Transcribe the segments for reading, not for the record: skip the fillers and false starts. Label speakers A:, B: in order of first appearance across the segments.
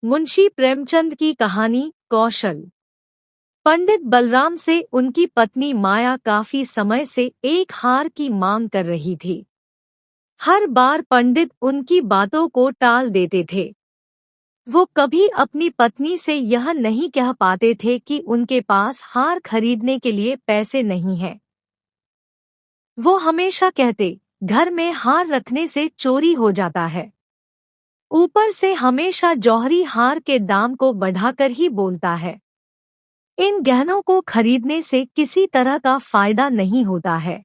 A: मुंशी प्रेमचंद की कहानी कौशल। पंडित बलराम से उनकी पत्नी माया काफी समय से एक हार की मांग कर रही थी। हर बार पंडित उनकी बातों को टाल देते थे। वो कभी अपनी पत्नी से यह नहीं कह पाते थे कि उनके पास हार खरीदने के लिए पैसे नहीं हैं। वो हमेशा कहते, घर में हार रखने से चोरी हो जाता है। ऊपर से हमेशा जौहरी हार के दाम को बढ़ाकर ही बोलता है। इन गहनों को खरीदने से किसी तरह का फायदा नहीं होता है।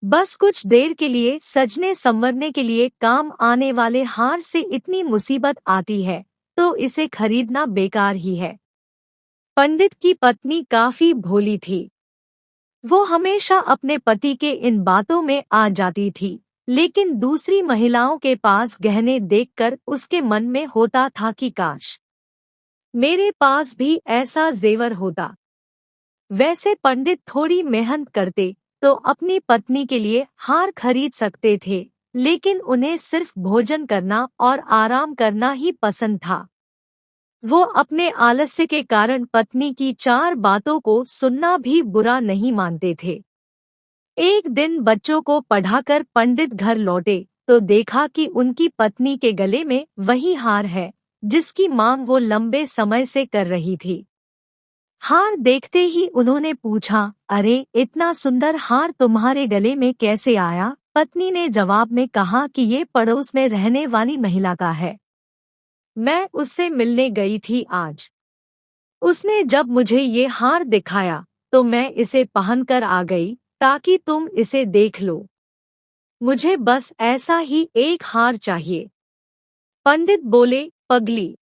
A: बस कुछ देर के लिए सजने संवरने के लिए काम आने वाले हार से इतनी मुसीबत आती है तो इसे खरीदना बेकार ही है। पंडित की पत्नी काफी भोली थी। वो हमेशा अपने पति के इन बातों में आ जाती थी, लेकिन दूसरी महिलाओं के पास गहने देखकर उसके मन में होता था कि काश मेरे पास भी ऐसा जेवर होता। वैसे पंडित थोड़ी मेहनत करते तो अपनी पत्नी के लिए हार खरीद सकते थे, लेकिन उन्हें सिर्फ भोजन करना और आराम करना ही पसंद था। वो अपने आलस्य के कारण पत्नी की 4 बातों को सुनना भी बुरा नहीं मानते थे। एक दिन बच्चों को पढ़ाकर पंडित घर लौटे तो देखा कि उनकी पत्नी के गले में वही हार है जिसकी मांग वो लंबे समय से कर रही थी। हार देखते ही उन्होंने पूछा, अरे इतना सुंदर हार तुम्हारे गले में कैसे आया? पत्नी ने जवाब में कहा कि ये पड़ोस में रहने वाली महिला का है। मैं उससे मिलने गई थी आज। उसने जब मुझे ये हार दिखाया तो मैं इसे पहनकर आ गई ताकि तुम इसे देख लो। मुझे बस ऐसा ही एक हार चाहिए। पंडित बोले, पगली,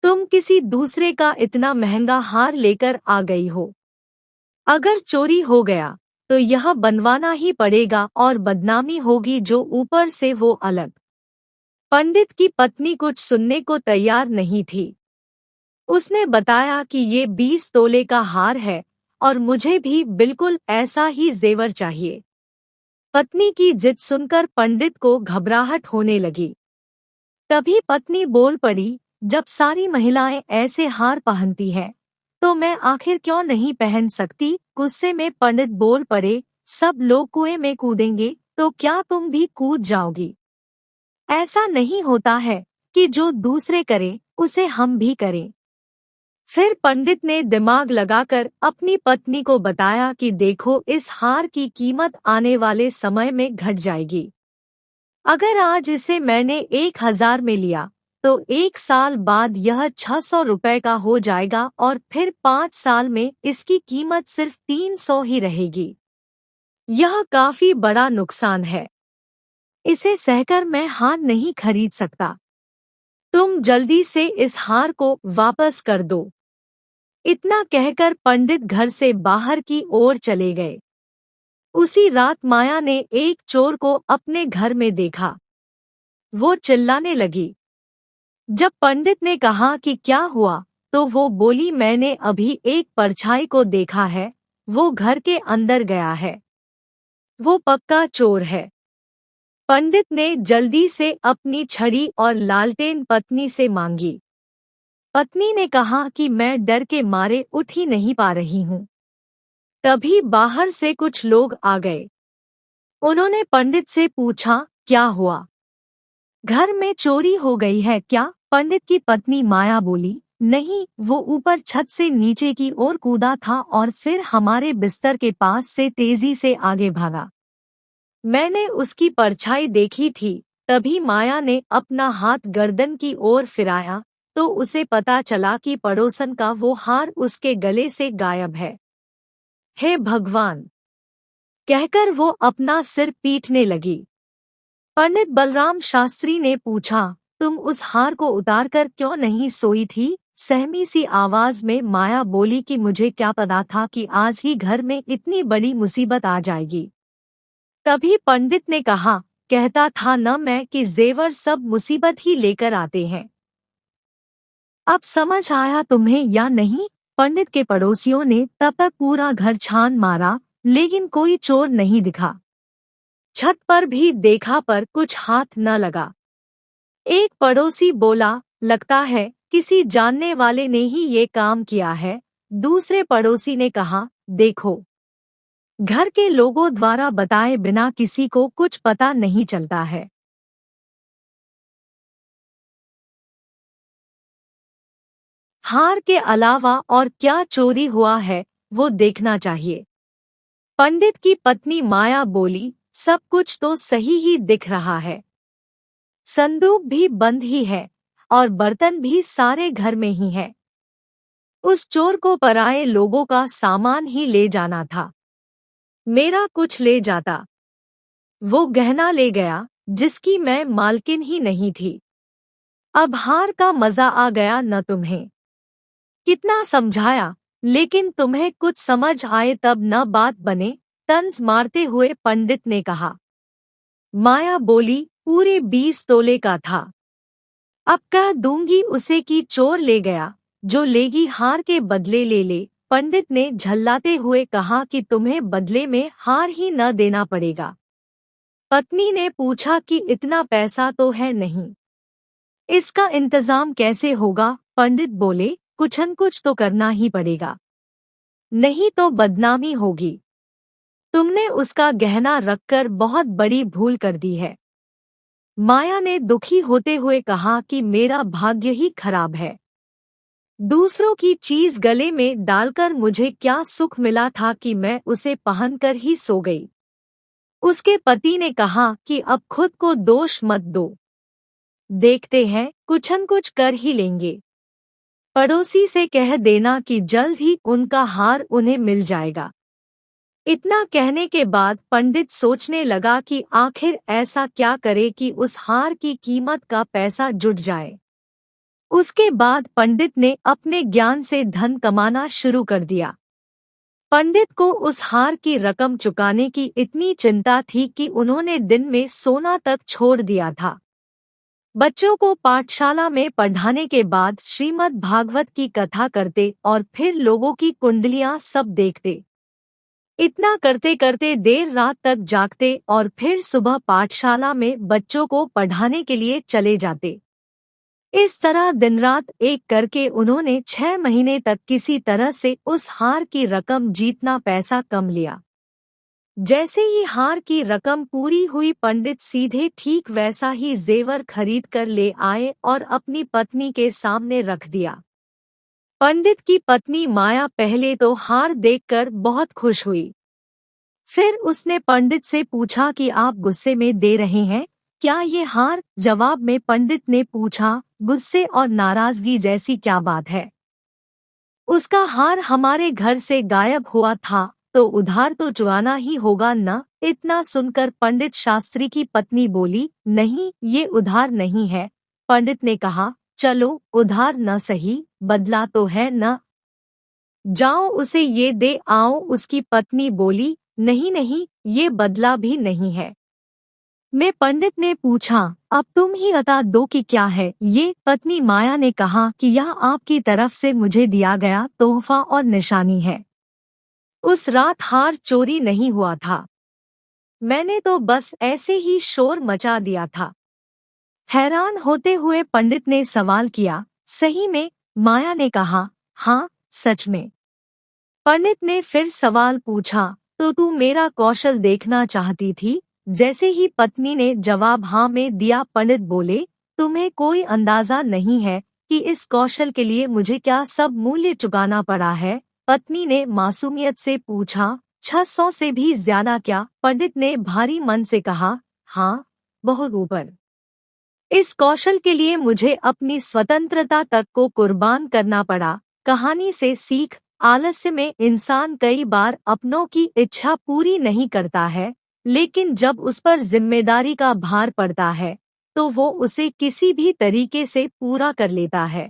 A: तुम किसी दूसरे का इतना महंगा हार लेकर आ गई हो। अगर चोरी हो गया तो यह बनवाना ही पड़ेगा और बदनामी होगी जो ऊपर से वो अलग। पंडित की पत्नी कुछ सुनने को तैयार नहीं थी। उसने बताया कि ये 20 तोले का हार है और मुझे भी बिल्कुल ऐसा ही जेवर चाहिए। पत्नी की जिद सुनकर पंडित को घबराहट होने लगी। तभी पत्नी बोल पड़ी, जब सारी महिलाएं ऐसे हार पहनती हैं, तो मैं आखिर क्यों नहीं पहन सकती? गुस्से में पंडित बोल पड़े, सब लोग कुएं में कूदेंगे तो क्या तुम भी कूद जाओगी? ऐसा नहीं होता है कि जो दूसरे करें उसे हम भी करें। फिर पंडित ने दिमाग लगाकर अपनी पत्नी को बताया कि देखो, इस हार की कीमत आने वाले समय में घट जाएगी। अगर आज इसे मैंने 1000 में लिया तो 1 साल बाद यह 600 रुपए का हो जाएगा और फिर 5 साल में इसकी कीमत सिर्फ 300 ही रहेगी। यह काफी बड़ा नुकसान है। इसे सहकर मैं हार नहीं खरीद सकता। तुम जल्दी से इस हार को वापस कर दो। इतना कहकर पंडित घर से बाहर की ओर चले गए। उसी रात माया ने एक चोर को अपने घर में देखा। वो चिल्लाने लगी। जब पंडित ने कहा कि क्या हुआ तो वो बोली, मैंने अभी एक परछाई को देखा है, वो घर के अंदर गया है। वो पक्का चोर है। पंडित ने जल्दी से अपनी छड़ी और लालटेन पत्नी से मांगी। पत्नी ने कहा कि मैं डर के मारे उठ ही नहीं पा रही हूँ। तभी बाहर से कुछ लोग आ गए। उन्होंने पंडित से पूछा, क्या हुआ? घर में चोरी हो गई है क्या? पंडित की पत्नी माया बोली, नहीं, वो ऊपर छत से नीचे की ओर कूदा था और फिर हमारे बिस्तर के पास से तेजी से आगे भागा। मैंने उसकी परछाई देखी थी। तभी माया ने अपना हाथ गर्दन की ओर फिराया तो उसे पता चला कि पड़ोसन का वो हार उसके गले से गायब है। हे भगवान, कहकर वो अपना सिर पीटने लगी। पंडित बलराम शास्त्री ने पूछा, तुम उस हार को उतारकर क्यों नहीं सोई थी? सहमी सी आवाज में माया बोली कि मुझे क्या पता था कि आज ही घर में इतनी बड़ी मुसीबत आ जाएगी। तभी पंडित ने कहा, कहता था न मैं कि जेवर सब मुसीबत ही लेकर आते हैं। अब समझ आया तुम्हें या नहीं? पंडित के पड़ोसियों ने तब तक पूरा घर छान मारा, लेकिन कोई चोर नहीं दिखा। छत पर भी देखा पर कुछ हाथ न लगा। एक पड़ोसी बोला, लगता है किसी जानने वाले ने ही ये काम किया है। दूसरे पड़ोसी ने कहा, देखो, घर के लोगों द्वारा बताए बिना किसी को कुछ पता नहीं चलता है। हार के अलावा और क्या चोरी हुआ है वो देखना चाहिए। पंडित की पत्नी माया बोली, सब कुछ तो सही ही दिख रहा है। संदूक भी बंद ही है और बर्तन भी सारे घर में ही है। उस चोर को पराये लोगों का सामान ही ले जाना था। मेरा कुछ ले जाता। वो गहना ले गया जिसकी मैं मालकिन ही नहीं थी। अब हार का मजा आ गया न तुम्हें। कितना समझाया लेकिन तुम्हें कुछ समझ आए तब न बात बने। तंज मारते हुए पंडित ने कहा। माया बोली, पूरे 20 तोले का था। अब कह दूंगी उसे कि चोर ले गया, जो लेगी हार के बदले ले ले। पंडित ने झल्लाते हुए कहा कि तुम्हें बदले में हार ही न देना पड़ेगा। पत्नी ने पूछा कि इतना पैसा तो है नहीं, इसका इंतजाम कैसे होगा। पंडित बोले, कुछ न कुछ तो करना ही पड़ेगा, नहीं तो बदनामी होगी। तुमने उसका गहना रखकर बहुत बड़ी भूल कर दी है। माया ने दुखी होते हुए कहा कि मेरा भाग्य ही खराब है। दूसरों की चीज गले में डालकर मुझे क्या सुख मिला था कि मैं उसे पहनकर ही सो गई। उसके पति ने कहा कि अब खुद को दोष मत दो, देखते हैं कुछ न कुछ कर ही लेंगे। पड़ोसी से कह देना कि जल्द ही उनका हार उन्हें मिल जाएगा। इतना कहने के बाद पंडित सोचने लगा कि आखिर ऐसा क्या करे कि उस हार की कीमत का पैसा जुट जाए। उसके बाद पंडित ने अपने ज्ञान से धन कमाना शुरू कर दिया। पंडित को उस हार की रकम चुकाने की इतनी चिंता थी कि उन्होंने दिन में सोना तक छोड़ दिया था। बच्चों को पाठशाला में पढ़ाने के बाद श्रीमद् भागवत की कथा करते और फिर लोगों की कुंडलियां सब देखते। इतना करते करते देर रात तक जागते और फिर सुबह पाठशाला में बच्चों को पढ़ाने के लिए चले जाते। इस तरह दिन रात एक करके उन्होंने 6 महीने तक किसी तरह से उस हार की रकम जीतना पैसा कम लिया। जैसे ही हार की रकम पूरी हुई पंडित सीधे ठीक वैसा ही जेवर खरीद कर ले आए और अपनी पत्नी के सामने रख दिया। पंडित की पत्नी माया पहले तो हार देखकर बहुत खुश हुई। फिर उसने पंडित से पूछा कि आप गुस्से में दे रहे हैं क्या ये हार? जवाब में पंडित ने पूछा, गुस्से और नाराजगी जैसी क्या बात है? उसका हार हमारे घर से गायब हुआ था तो उधार तो चुकाना ही होगा न। इतना सुनकर पंडित शास्त्री की पत्नी बोली, नहीं, ये उधार नहीं है। पंडित ने कहा, चलो उधार न सही, बदला तो है न, जाओ उसे ये दे आओ। उसकी पत्नी बोली, नहीं नहीं, ये बदला भी नहीं है। मैं पंडित ने पूछा, अब तुम ही बता दो कि क्या है ये? पत्नी माया ने कहा कि यह आपकी तरफ से मुझे दिया गया तोहफा और निशानी है। उस रात हार चोरी नहीं हुआ था, मैंने तो बस ऐसे ही शोर मचा दिया था। हैरान होते हुए पंडित ने सवाल किया, सही में? माया ने कहा, हाँ सच में। पंडित ने फिर सवाल पूछा, तो तू मेरा कौशल देखना चाहती थी? जैसे ही पत्नी ने जवाब हाँ में दिया, पंडित बोले, तुम्हें कोई अंदाजा नहीं है कि इस कौशल के लिए मुझे क्या सब मूल्य चुकाना पड़ा है। पत्नी ने मासूमियत से पूछा, 600 से भी ज्यादा क्या? पंडित ने भारी मन से कहा, हाँ बहुत ऊपर। इस कौशल के लिए मुझे अपनी स्वतंत्रता तक को कुर्बान करना पड़ा। कहानी से सीख, आलस्य में इंसान कई बार अपनों की इच्छा पूरी नहीं करता है, लेकिन जब उस पर जिम्मेदारी का भार पड़ता है तो वो उसे किसी भी तरीके से पूरा कर लेता है।